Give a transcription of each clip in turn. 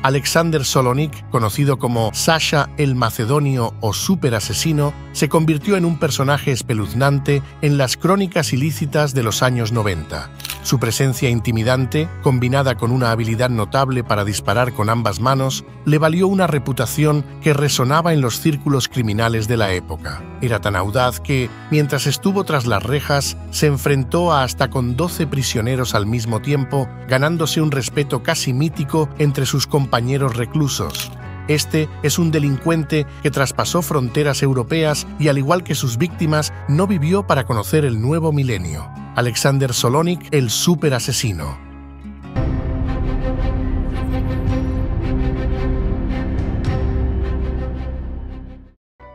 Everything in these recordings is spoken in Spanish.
Alexander Solonik, conocido como Sasha el Macedonio o Super Asesino, se convirtió en un personaje espeluznante en las crónicas ilícitas de los años 90. Su presencia intimidante, combinada con una habilidad notable para disparar con ambas manos, le valió una reputación que resonaba en los círculos criminales de la época. Era tan audaz que, mientras estuvo tras las rejas, se enfrentó a hasta con 12 prisioneros al mismo tiempo, ganándose un respeto casi mítico entre sus compañeros reclusos. Este es un delincuente que traspasó fronteras europeas y, al igual que sus víctimas, no vivió para conocer el nuevo milenio. Alexander Solonik, el Super Asesino.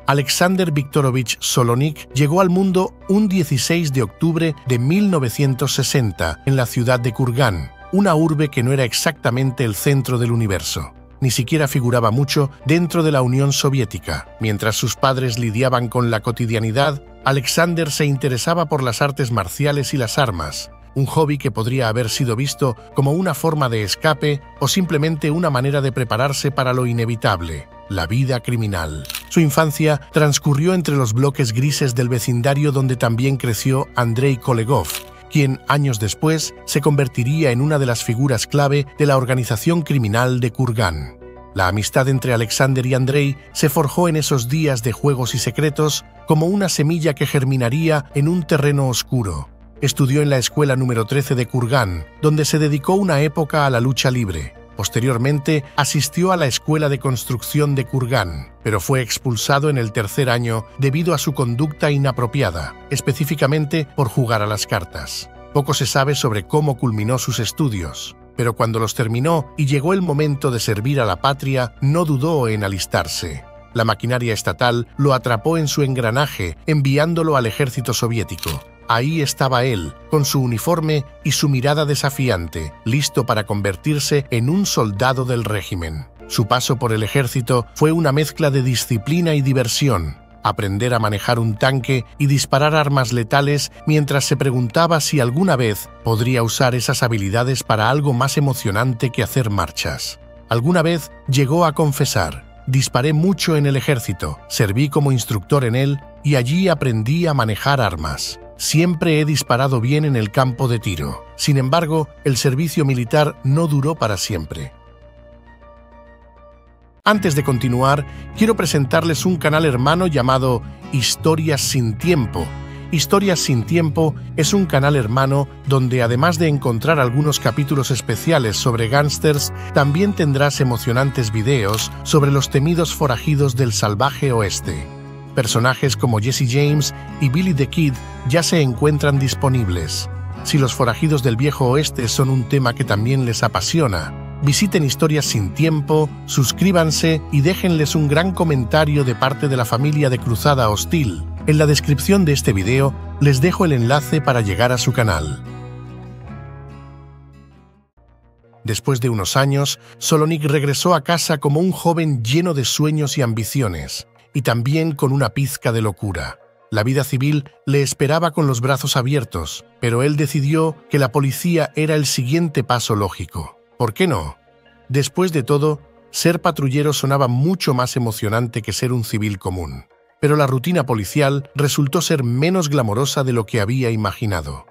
Alexander Viktorovich Solonik llegó al mundo un 16 de octubre de 1960 en la ciudad de Kurgán, una urbe que no era exactamente el centro del universo. Ni siquiera figuraba mucho dentro de la Unión Soviética. Mientras sus padres lidiaban con la cotidianidad, Alexander se interesaba por las artes marciales y las armas, un hobby que podría haber sido visto como una forma de escape o simplemente una manera de prepararse para lo inevitable, la vida criminal. Su infancia transcurrió entre los bloques grises del vecindario donde también creció Andrei Kolegov, quien años después se convertiría en una de las figuras clave de la organización criminal de Kurgán. La amistad entre Alexander y Andrei se forjó en esos días de juegos y secretos como una semilla que germinaría en un terreno oscuro. Estudió en la escuela número 13 de Kurgán, donde se dedicó una época a la lucha libre. Posteriormente, asistió a la Escuela de Construcción de Kurgán, pero fue expulsado en el tercer año debido a su conducta inapropiada, específicamente por jugar a las cartas. Poco se sabe sobre cómo culminó sus estudios, pero cuando los terminó y llegó el momento de servir a la patria, no dudó en alistarse. La maquinaria estatal lo atrapó en su engranaje, enviándolo al ejército soviético. Ahí estaba él, con su uniforme y su mirada desafiante, listo para convertirse en un soldado del régimen. Su paso por el ejército fue una mezcla de disciplina y diversión. Aprender a manejar un tanque y disparar armas letales mientras se preguntaba si alguna vez podría usar esas habilidades para algo más emocionante que hacer marchas. Alguna vez llegó a confesar: disparé mucho en el ejército, serví como instructor en él y allí aprendí a manejar armas. Siempre he disparado bien en el campo de tiro. Sin embargo, el servicio militar no duró para siempre. Antes de continuar, quiero presentarles un canal hermano llamado Historias sin Tiempo. Historias sin Tiempo es un canal hermano donde, además de encontrar algunos capítulos especiales sobre gángsters, también tendrás emocionantes videos sobre los temidos forajidos del salvaje oeste. Personajes como Jesse James y Billy the Kid ya se encuentran disponibles. Si los forajidos del viejo oeste son un tema que también les apasiona, visiten Historias sin Tiempo, suscríbanse y déjenles un gran comentario de parte de la familia de Cruzada Hostil. En la descripción de este video les dejo el enlace para llegar a su canal. Después de unos años, Solonik regresó a casa como un joven lleno de sueños y ambiciones, y también con una pizca de locura. La vida civil le esperaba con los brazos abiertos, pero él decidió que la policía era el siguiente paso lógico. ¿Por qué no? Después de todo, ser patrullero sonaba mucho más emocionante que ser un civil común. Pero la rutina policial resultó ser menos glamorosa de lo que había imaginado.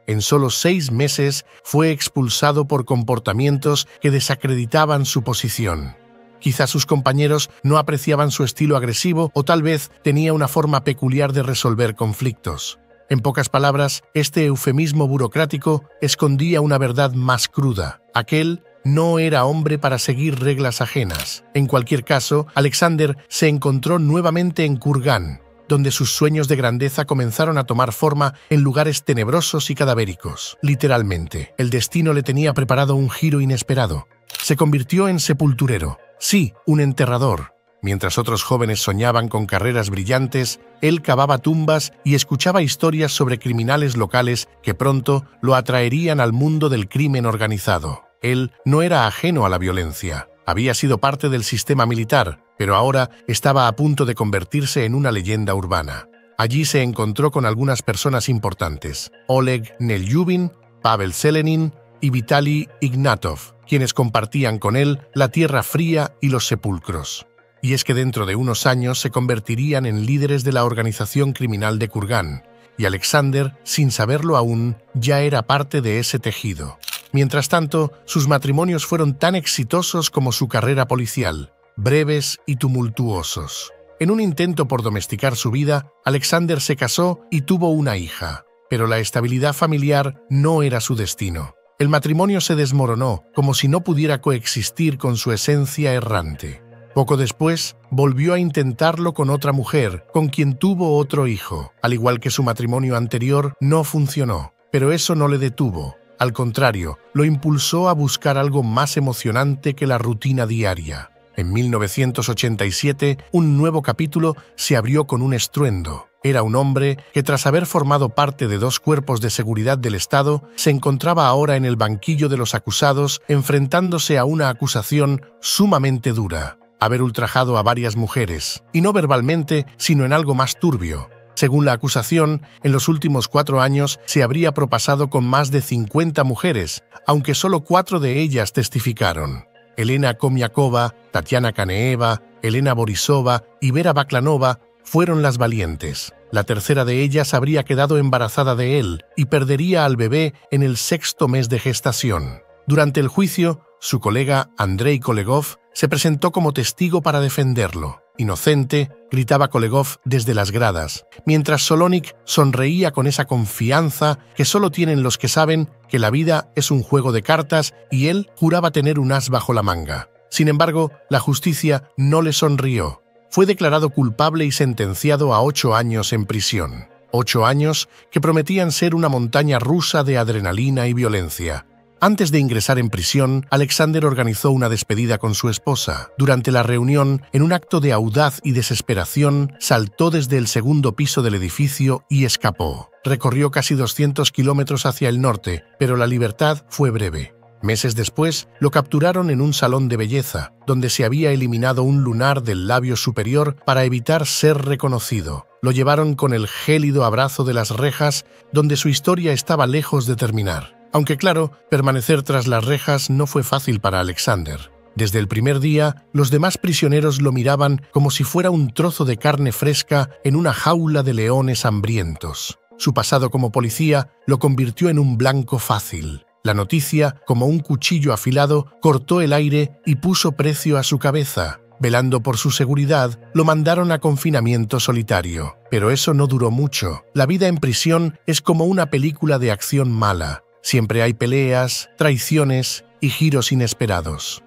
En solo 6 meses fue expulsado por comportamientos que desacreditaban su posición. Quizás sus compañeros no apreciaban su estilo agresivo o tal vez tenía una forma peculiar de resolver conflictos. En pocas palabras, este eufemismo burocrático escondía una verdad más cruda. Aquel no era hombre para seguir reglas ajenas. En cualquier caso, Alexander se encontró nuevamente en Kurgán, donde sus sueños de grandeza comenzaron a tomar forma en lugares tenebrosos y cadavéricos. Literalmente, el destino le tenía preparado un giro inesperado. Se convirtió en sepulturero. Sí, un enterrador. Mientras otros jóvenes soñaban con carreras brillantes, él cavaba tumbas y escuchaba historias sobre criminales locales que pronto lo atraerían al mundo del crimen organizado. Él no era ajeno a la violencia. Había sido parte del sistema militar, pero ahora estaba a punto de convertirse en una leyenda urbana. Allí se encontró con algunas personas importantes: Oleg Nelyubin, Pavel Selenin y Vitaly Ignatov, quienes compartían con él la tierra fría y los sepulcros. Y es que dentro de unos años se convertirían en líderes de la organización criminal de Kurgan, y Alexander, sin saberlo aún, ya era parte de ese tejido. Mientras tanto, sus matrimonios fueron tan exitosos como su carrera policial, breves y tumultuosos. En un intento por domesticar su vida, Alexander se casó y tuvo una hija, pero la estabilidad familiar no era su destino. El matrimonio se desmoronó, como si no pudiera coexistir con su esencia errante. Poco después, volvió a intentarlo con otra mujer, con quien tuvo otro hijo. Al igual que su matrimonio anterior, no funcionó, pero eso no le detuvo. Al contrario, lo impulsó a buscar algo más emocionante que la rutina diaria. En 1987, un nuevo capítulo se abrió con un estruendo. Era un hombre que, tras haber formado parte de 2 cuerpos de seguridad del Estado, se encontraba ahora en el banquillo de los acusados, enfrentándose a una acusación sumamente dura: haber ultrajado a varias mujeres, y no verbalmente, sino en algo más turbio. Según la acusación, en los últimos 4 años se habría propasado con más de 50 mujeres, aunque solo 4 de ellas testificaron. Elena Komiakova, Tatiana Kaneeva, Elena Borisova y Vera Baklanova fueron las valientes. La tercera de ellas habría quedado embarazada de él y perdería al bebé en el 6º mes de gestación. Durante el juicio, su colega Andrei Kolegov se presentó como testigo para defenderlo. «Inocente», gritaba Kolegov desde las gradas, mientras Solonik sonreía con esa confianza que solo tienen los que saben que la vida es un juego de cartas, y él juraba tener un as bajo la manga. Sin embargo, la justicia no le sonrió. Fue declarado culpable y sentenciado a 8 años en prisión. 8 años que prometían ser una montaña rusa de adrenalina y violencia. Antes de ingresar en prisión, Alexander organizó una despedida con su esposa. Durante la reunión, en un acto de audaz y desesperación, saltó desde el 2º piso del edificio y escapó. Recorrió casi 200 kilómetros hacia el norte, pero la libertad fue breve. Meses después, lo capturaron en un salón de belleza, donde se había eliminado un lunar del labio superior para evitar ser reconocido. Lo llevaron con el gélido abrazo de las rejas, donde su historia estaba lejos de terminar. Aunque claro, permanecer tras las rejas no fue fácil para Alexander. Desde el primer día, los demás prisioneros lo miraban como si fuera un trozo de carne fresca en una jaula de leones hambrientos. Su pasado como policía lo convirtió en un blanco fácil. La noticia, como un cuchillo afilado, cortó el aire y puso precio a su cabeza. Velando por su seguridad, lo mandaron a confinamiento solitario. Pero eso no duró mucho. La vida en prisión es como una película de acción mala. Siempre hay peleas, traiciones y giros inesperados.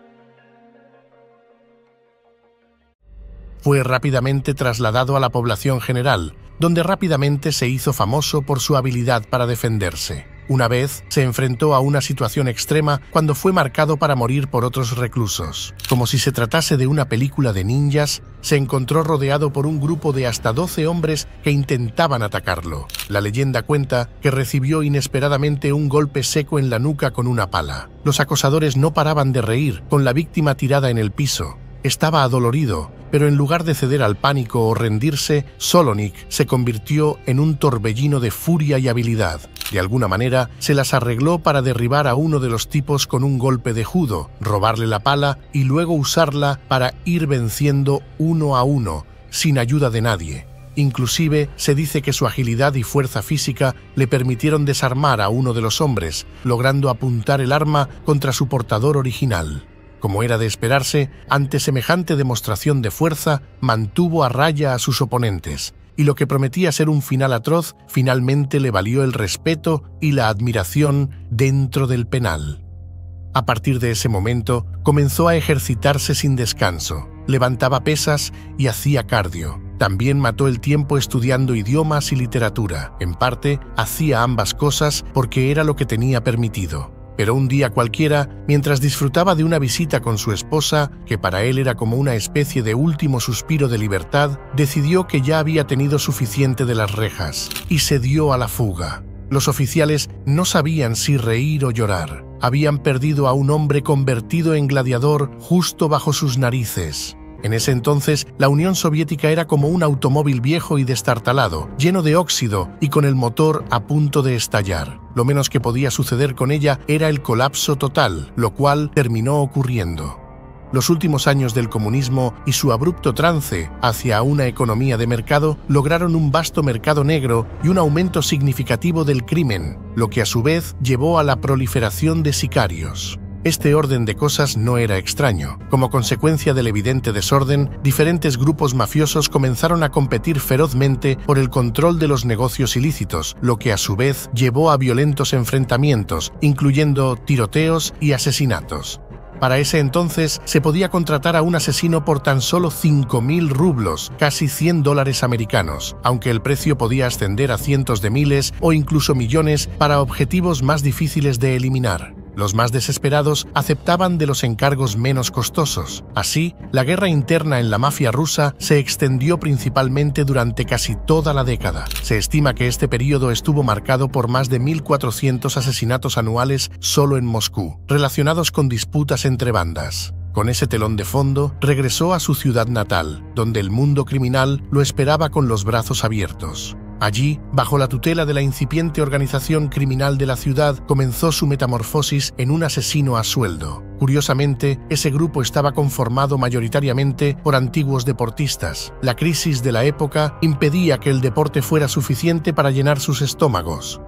Fue rápidamente trasladado a la población general, donde rápidamente se hizo famoso por su habilidad para defenderse. Una vez se enfrentó a una situación extrema cuando fue marcado para morir por otros reclusos. Como si se tratase de una película de ninjas, se encontró rodeado por un grupo de hasta 12 hombres que intentaban atacarlo. La leyenda cuenta que recibió inesperadamente un golpe seco en la nuca con una pala. Los acosadores no paraban de reír, con la víctima tirada en el piso. Estaba adolorido, pero en lugar de ceder al pánico o rendirse, Solonik se convirtió en un torbellino de furia y habilidad. De alguna manera, se las arregló para derribar a uno de los tipos con un golpe de judo, robarle la pala y luego usarla para ir venciendo uno a uno, sin ayuda de nadie. Inclusive, se dice que su agilidad y fuerza física le permitieron desarmar a uno de los hombres, logrando apuntar el arma contra su portador original. Como era de esperarse, ante semejante demostración de fuerza, mantuvo a raya a sus oponentes, y lo que prometía ser un final atroz, finalmente le valió el respeto y la admiración dentro del penal. A partir de ese momento, comenzó a ejercitarse sin descanso, levantaba pesas y hacía cardio. También mató el tiempo estudiando idiomas y literatura. En parte, hacía ambas cosas porque era lo que tenía permitido. Pero un día cualquiera, mientras disfrutaba de una visita con su esposa, que para él era como una especie de último suspiro de libertad, decidió que ya había tenido suficiente de las rejas y se dio a la fuga. Los oficiales no sabían si reír o llorar. Habían perdido a un hombre convertido en gladiador justo bajo sus narices. En ese entonces, la Unión Soviética era como un automóvil viejo y destartalado, lleno de óxido y con el motor a punto de estallar. Lo menos que podía suceder con ella era el colapso total, lo cual terminó ocurriendo. Los últimos años del comunismo y su abrupto trance hacia una economía de mercado lograron un vasto mercado negro y un aumento significativo del crimen, lo que a su vez llevó a la proliferación de sicarios. Este orden de cosas no era extraño. Como consecuencia del evidente desorden, diferentes grupos mafiosos comenzaron a competir ferozmente por el control de los negocios ilícitos, lo que a su vez llevó a violentos enfrentamientos, incluyendo tiroteos y asesinatos. Para ese entonces, se podía contratar a un asesino por tan solo 5.000 rublos, casi $100 americanos, aunque el precio podía ascender a cientos de miles o incluso millones para objetivos más difíciles de eliminar. Los más desesperados aceptaban de los encargos menos costosos. Así, la guerra interna en la mafia rusa se extendió principalmente durante casi toda la década. Se estima que este período estuvo marcado por más de 1.400 asesinatos anuales solo en Moscú, relacionados con disputas entre bandas. Con ese telón de fondo, regresó a su ciudad natal, donde el mundo criminal lo esperaba con los brazos abiertos. Allí, bajo la tutela de la incipiente organización criminal de la ciudad, comenzó su metamorfosis en un asesino a sueldo. Curiosamente, ese grupo estaba conformado mayoritariamente por antiguos deportistas. La crisis de la época impedía que el deporte fuera suficiente para llenar sus estómagos.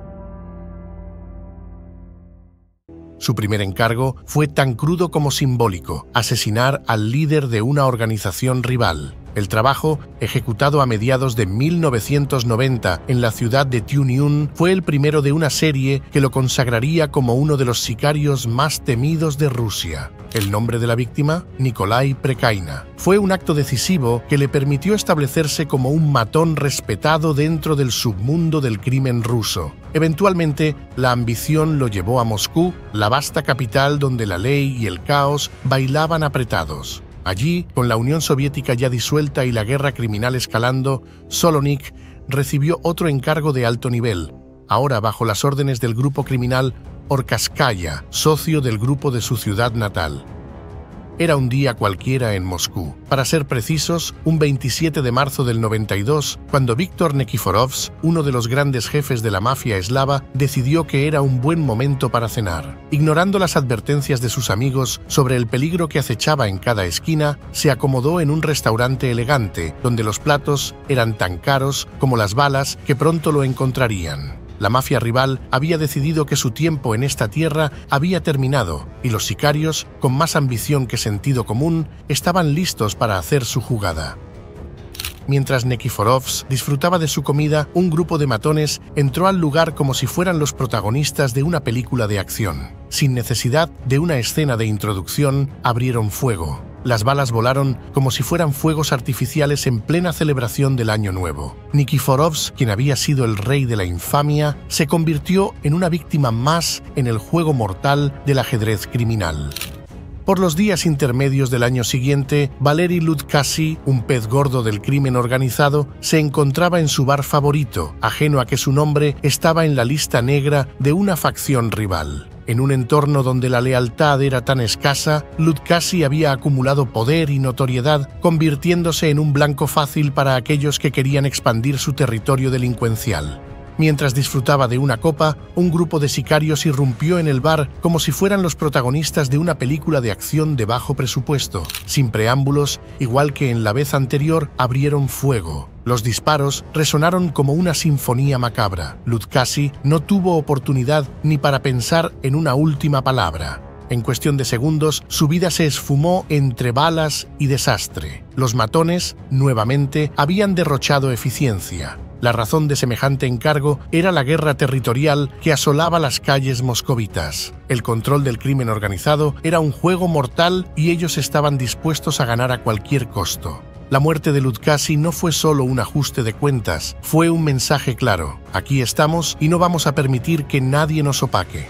Su primer encargo fue tan crudo como simbólico: asesinar al líder de una organización rival. El trabajo, ejecutado a mediados de 1990 en la ciudad de Tyumen, fue el primero de una serie que lo consagraría como uno de los sicarios más temidos de Rusia. El nombre de la víctima, Nikolai Prekaina, fue un acto decisivo que le permitió establecerse como un matón respetado dentro del submundo del crimen ruso. Eventualmente, la ambición lo llevó a Moscú, la vasta capital donde la ley y el caos bailaban apretados. Allí, con la Unión Soviética ya disuelta y la guerra criminal escalando, Solonik recibió otro encargo de alto nivel, ahora bajo las órdenes del grupo criminal Orkazkaya, socio del grupo de su ciudad natal. Era un día cualquiera en Moscú. Para ser precisos, un 27 de marzo del 92, cuando Víktor Nikiforovs, uno de los grandes jefes de la mafia eslava, decidió que era un buen momento para cenar. Ignorando las advertencias de sus amigos sobre el peligro que acechaba en cada esquina, se acomodó en un restaurante elegante, donde los platos eran tan caros como las balas que pronto lo encontrarían. La mafia rival había decidido que su tiempo en esta tierra había terminado y los sicarios, con más ambición que sentido común, estaban listos para hacer su jugada. Mientras Nikiforovs disfrutaba de su comida, un grupo de matones entró al lugar como si fueran los protagonistas de una película de acción. Sin necesidad de una escena de introducción, abrieron fuego. Las balas volaron como si fueran fuegos artificiales en plena celebración del Año Nuevo. Nikiforovs, quien había sido el rey de la infamia, se convirtió en una víctima más en el juego mortal del ajedrez criminal. Por los días intermedios del año siguiente, Valery Ludkasy, un pez gordo del crimen organizado, se encontraba en su bar favorito, ajeno a que su nombre estaba en la lista negra de una facción rival. En un entorno donde la lealtad era tan escasa, Ludkasy había acumulado poder y notoriedad, convirtiéndose en un blanco fácil para aquellos que querían expandir su territorio delincuencial. Mientras disfrutaba de una copa, un grupo de sicarios irrumpió en el bar como si fueran los protagonistas de una película de acción de bajo presupuesto. Sin preámbulos, igual que en la vez anterior, abrieron fuego. Los disparos resonaron como una sinfonía macabra. Ludkasy no tuvo oportunidad ni para pensar en una última palabra. En cuestión de segundos, su vida se esfumó entre balas y desastre. Los matones, nuevamente, habían derrochado eficiencia. La razón de semejante encargo era la guerra territorial que asolaba las calles moscovitas. El control del crimen organizado era un juego mortal y ellos estaban dispuestos a ganar a cualquier costo. La muerte de Ludkasy no fue solo un ajuste de cuentas, fue un mensaje claro: aquí estamos y no vamos a permitir que nadie nos opaque.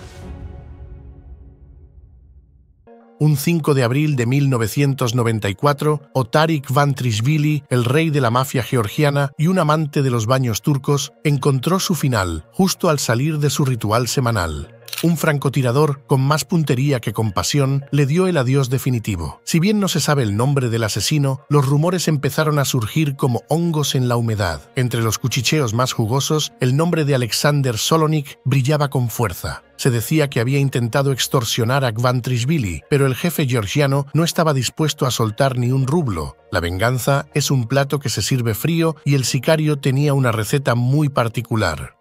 Un 5 de abril de 1994, Otarik Vantrishvili, el rey de la mafia georgiana y un amante de los baños turcos, encontró su final justo al salir de su ritual semanal. Un francotirador, con más puntería que compasión, le dio el adiós definitivo. Si bien no se sabe el nombre del asesino, los rumores empezaron a surgir como hongos en la humedad. Entre los cuchicheos más jugosos, el nombre de Alexander Solonik brillaba con fuerza. Se decía que había intentado extorsionar a Gvantrishvili, pero el jefe georgiano no estaba dispuesto a soltar ni un rublo. La venganza es un plato que se sirve frío y el sicario tenía una receta muy particular.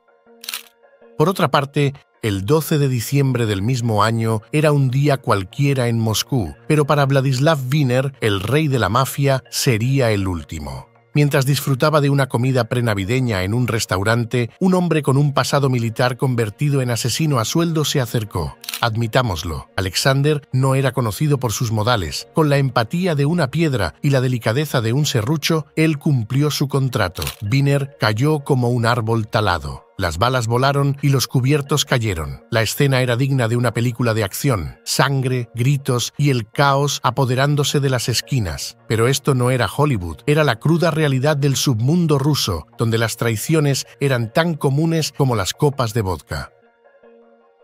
Por otra parte, el 12 de diciembre del mismo año era un día cualquiera en Moscú, pero para Vladislav Viner, el rey de la mafia, sería el último. Mientras disfrutaba de una comida prenavideña en un restaurante, un hombre con un pasado militar convertido en asesino a sueldo se acercó. Admitámoslo, Alexander no era conocido por sus modales. Con la empatía de una piedra y la delicadeza de un serrucho, él cumplió su contrato. Viner cayó como un árbol talado. Las balas volaron y los cubiertos cayeron. La escena era digna de una película de acción. Sangre, gritos y el caos apoderándose de las esquinas. Pero esto no era Hollywood, era la cruda realidad del submundo ruso, donde las traiciones eran tan comunes como las copas de vodka.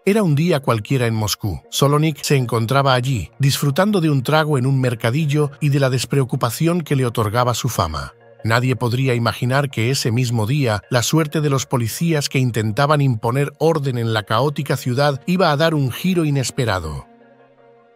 Era un día cualquiera en Moscú. Solonik se encontraba allí, disfrutando de un trago en un mercadillo y de la despreocupación que le otorgaba su fama. Nadie podría imaginar que ese mismo día la suerte de los policías que intentaban imponer orden en la caótica ciudad iba a dar un giro inesperado.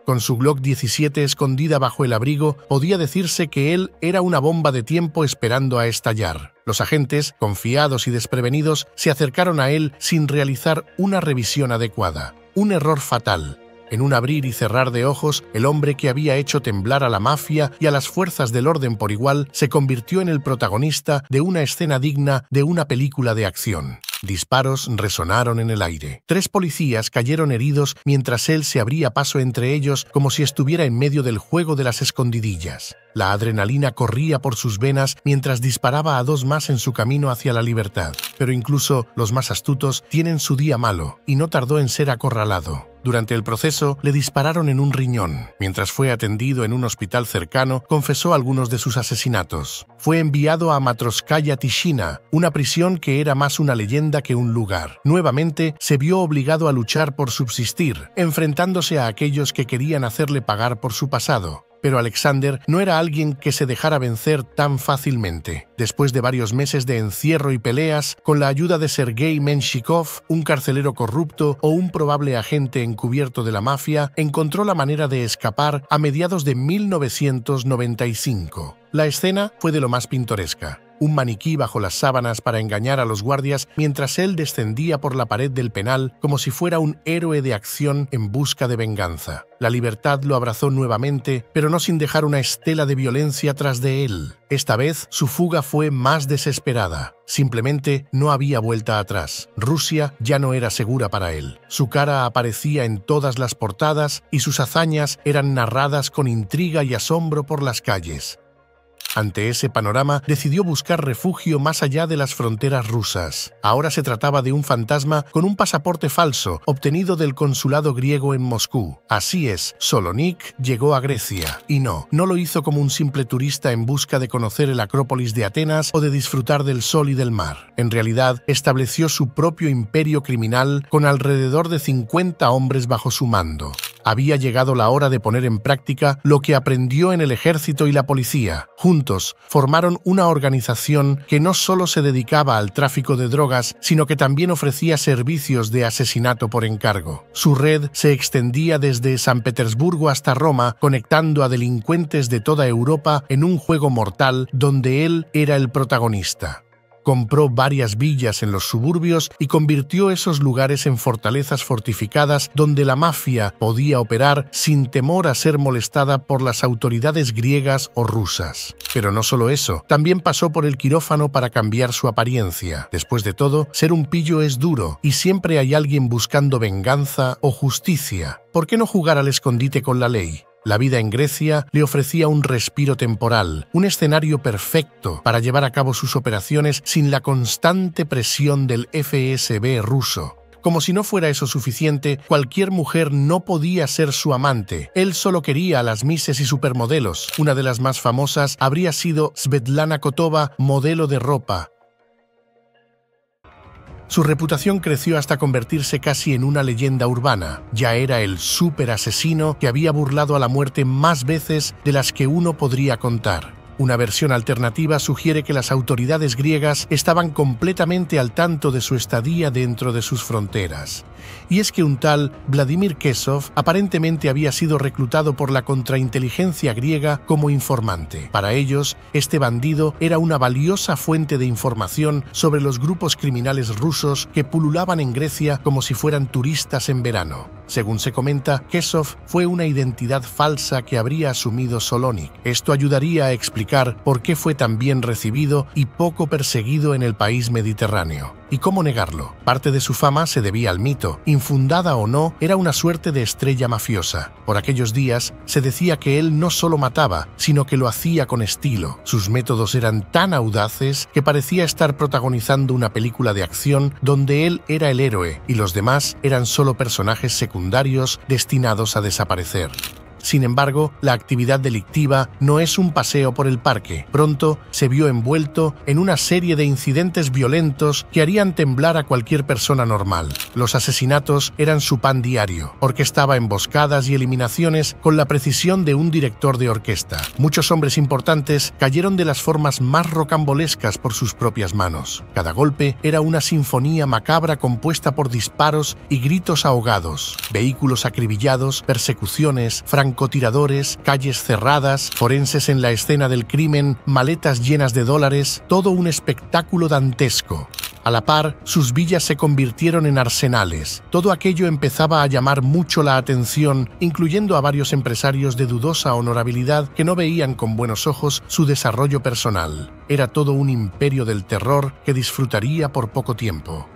Con su Glock 17 escondida bajo el abrigo, podía decirse que él era una bomba de tiempo esperando a estallar. Los agentes, confiados y desprevenidos, se acercaron a él sin realizar una revisión adecuada. Un error fatal. En un abrir y cerrar de ojos, el hombre que había hecho temblar a la mafia y a las fuerzas del orden por igual se convirtió en el protagonista de una escena digna de una película de acción. Disparos resonaron en el aire. 3 policías cayeron heridos mientras él se abría paso entre ellos como si estuviera en medio del juego de las escondidillas. La adrenalina corría por sus venas mientras disparaba a 2 más en su camino hacia la libertad. Pero incluso los más astutos tienen su día malo, y no tardó en ser acorralado. Durante el proceso, le dispararon en un riñón. Mientras fue atendido en un hospital cercano, confesó algunos de sus asesinatos. Fue enviado a Matroskaya Tishina, una prisión que era más una leyenda que un lugar. Nuevamente, se vio obligado a luchar por subsistir, enfrentándose a aquellos que querían hacerle pagar por su pasado. Pero Alexander no era alguien que se dejara vencer tan fácilmente. Después de varios meses de encierro y peleas, con la ayuda de Sergei Menshikov, un carcelero corrupto o un probable agente encubierto de la mafia, encontró la manera de escapar a mediados de 1995. La escena fue de lo más pintoresca. Un maniquí bajo las sábanas para engañar a los guardias mientras él descendía por la pared del penal como si fuera un héroe de acción en busca de venganza. La libertad lo abrazó nuevamente, pero no sin dejar una estela de violencia tras de él. Esta vez, su fuga fue más desesperada. Simplemente no había vuelta atrás. Rusia ya no era segura para él. Su cara aparecía en todas las portadas y sus hazañas eran narradas con intriga y asombro por las calles. Ante ese panorama, decidió buscar refugio más allá de las fronteras rusas. Ahora se trataba de un fantasma con un pasaporte falso, obtenido del consulado griego en Moscú. Así es, Solonik llegó a Grecia. Y no lo hizo como un simple turista en busca de conocer el Acrópolis de Atenas o de disfrutar del sol y del mar. En realidad, estableció su propio imperio criminal con alrededor de 50 hombres bajo su mando. Había llegado la hora de poner en práctica lo que aprendió en el ejército y la policía. Juntos formaron una organización que no solo se dedicaba al tráfico de drogas, sino que también ofrecía servicios de asesinato por encargo. Su red se extendía desde San Petersburgo hasta Roma, conectando a delincuentes de toda Europa en un juego mortal donde él era el protagonista. Compró varias villas en los suburbios y convirtió esos lugares en fortalezas fortificadas donde la mafia podía operar sin temor a ser molestada por las autoridades griegas o rusas. Pero no solo eso, también pasó por el quirófano para cambiar su apariencia. Después de todo, ser un pillo es duro y siempre hay alguien buscando venganza o justicia. ¿Por qué no jugar al escondite con la ley? La vida en Grecia le ofrecía un respiro temporal, un escenario perfecto para llevar a cabo sus operaciones sin la constante presión del FSB ruso. Como si no fuera eso suficiente, cualquier mujer no podía ser su amante. Él solo quería a las mises y supermodelos. Una de las más famosas habría sido Svetlana Kotova, modelo de ropa. Su reputación creció hasta convertirse casi en una leyenda urbana. Ya era el superasesino que había burlado a la muerte más veces de las que uno podría contar. Una versión alternativa sugiere que las autoridades griegas estaban completamente al tanto de su estadía dentro de sus fronteras. Y es que un tal Vladimir Kesov aparentemente había sido reclutado por la contrainteligencia griega como informante. Para ellos, este bandido era una valiosa fuente de información sobre los grupos criminales rusos que pululaban en Grecia como si fueran turistas en verano. Según se comenta, Kesov fue una identidad falsa que habría asumido Solonik. Esto ayudaría a explicar por qué fue tan bien recibido y poco perseguido en el país mediterráneo. ¿Y cómo negarlo? Parte de su fama se debía al mito. Infundada o no, era una suerte de estrella mafiosa. Por aquellos días, se decía que él no solo mataba, sino que lo hacía con estilo. Sus métodos eran tan audaces que parecía estar protagonizando una película de acción donde él era el héroe y los demás eran solo personajes secundarios destinados a desaparecer. Sin embargo, la actividad delictiva no es un paseo por el parque. Pronto se vio envuelto en una serie de incidentes violentos que harían temblar a cualquier persona normal. Los asesinatos eran su pan diario. Orquestaba emboscadas y eliminaciones con la precisión de un director de orquesta. Muchos hombres importantes cayeron de las formas más rocambolescas por sus propias manos. Cada golpe era una sinfonía macabra compuesta por disparos y gritos ahogados, vehículos acribillados, persecuciones, francotiradores, calles cerradas, forenses en la escena del crimen, maletas llenas de dólares, todo un espectáculo dantesco. A la par, sus villas se convirtieron en arsenales. Todo aquello empezaba a llamar mucho la atención, incluyendo a varios empresarios de dudosa honorabilidad que no veían con buenos ojos su desarrollo personal. Era todo un imperio del terror que disfrutaría por poco tiempo.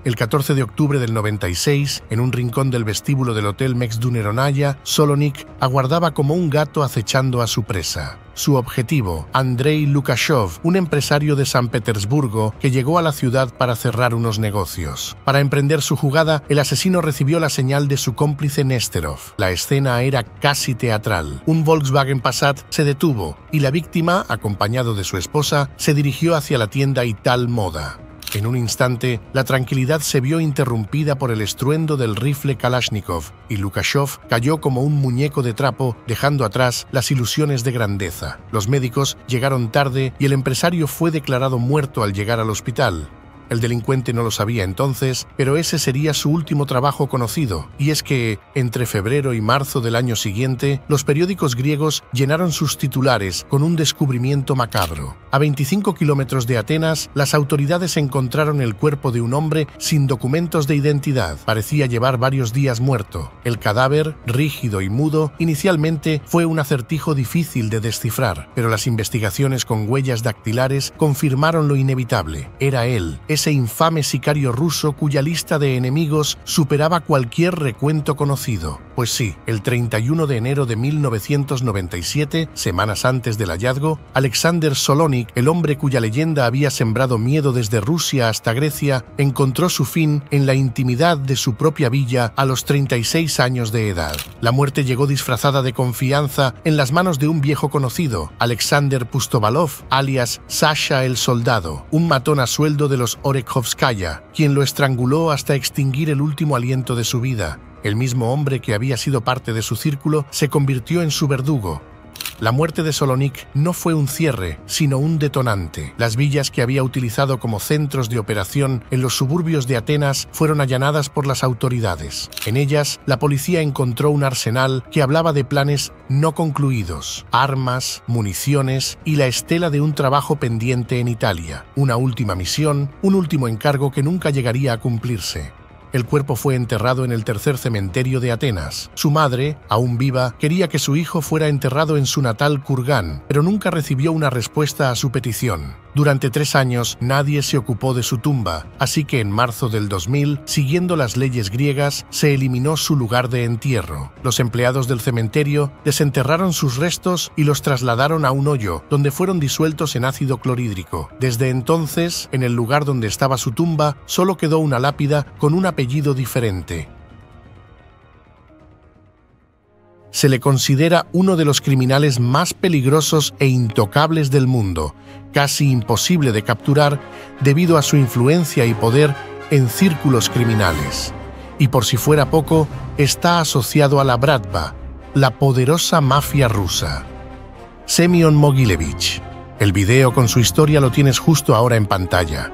El 14 de octubre del 96, en un rincón del vestíbulo del Hotel Mekzdunneronaya, Solonik aguardaba como un gato acechando a su presa. Su objetivo, Andrei Lukashov, un empresario de San Petersburgo que llegó a la ciudad para cerrar unos negocios. Para emprender su jugada, el asesino recibió la señal de su cómplice Nesterov. La escena era casi teatral. Un Volkswagen Passat se detuvo y la víctima, acompañado de su esposa, se dirigió hacia la tienda Ital Moda. En un instante, la tranquilidad se vio interrumpida por el estruendo del rifle Kalashnikov y Lukashov cayó como un muñeco de trapo, dejando atrás las ilusiones de grandeza. Los médicos llegaron tarde y el empresario fue declarado muerto al llegar al hospital. El delincuente no lo sabía entonces, pero ese sería su último trabajo conocido, y es que, entre febrero y marzo del año siguiente, los periódicos griegos llenaron sus titulares con un descubrimiento macabro. A 25 kilómetros de Atenas, las autoridades encontraron el cuerpo de un hombre sin documentos de identidad. Parecía llevar varios días muerto. El cadáver, rígido y mudo, inicialmente fue un acertijo difícil de descifrar, pero las investigaciones con huellas dactilares confirmaron lo inevitable. Era él, ese infame sicario ruso cuya lista de enemigos superaba cualquier recuento conocido. Pues sí, el 31 de enero de 1997, semanas antes del hallazgo, Alexander Solonik, el hombre cuya leyenda había sembrado miedo desde Rusia hasta Grecia, encontró su fin en la intimidad de su propia villa a los 36 años de edad. La muerte llegó disfrazada de confianza en las manos de un viejo conocido, Alexander Pustovalov, alias Sasha el Soldado, un matón a sueldo de los Orekhovskaya, quien lo estranguló hasta extinguir el último aliento de su vida. El mismo hombre que había sido parte de su círculo se convirtió en su verdugo. La muerte de Solonik no fue un cierre, sino un detonante. Las villas que había utilizado como centros de operación en los suburbios de Atenas fueron allanadas por las autoridades. En ellas, la policía encontró un arsenal que hablaba de planes no concluidos, armas, municiones y la estela de un trabajo pendiente en Italia. Una última misión, un último encargo que nunca llegaría a cumplirse. El cuerpo fue enterrado en el tercer cementerio de Atenas. Su madre, aún viva, quería que su hijo fuera enterrado en su natal Kurgán, pero nunca recibió una respuesta a su petición. Durante 3 años nadie se ocupó de su tumba, así que en marzo del 2000, siguiendo las leyes griegas, se eliminó su lugar de entierro. Los empleados del cementerio desenterraron sus restos y los trasladaron a un hoyo, donde fueron disueltos en ácido clorhídrico. Desde entonces, en el lugar donde estaba su tumba, solo quedó una lápida con un apellido diferente. Se le considera uno de los criminales más peligrosos e intocables del mundo, casi imposible de capturar debido a su influencia y poder en círculos criminales. Y por si fuera poco, está asociado a la Bratva, la poderosa mafia rusa. Semyon Mogilevich. El video con su historia lo tienes justo ahora en pantalla.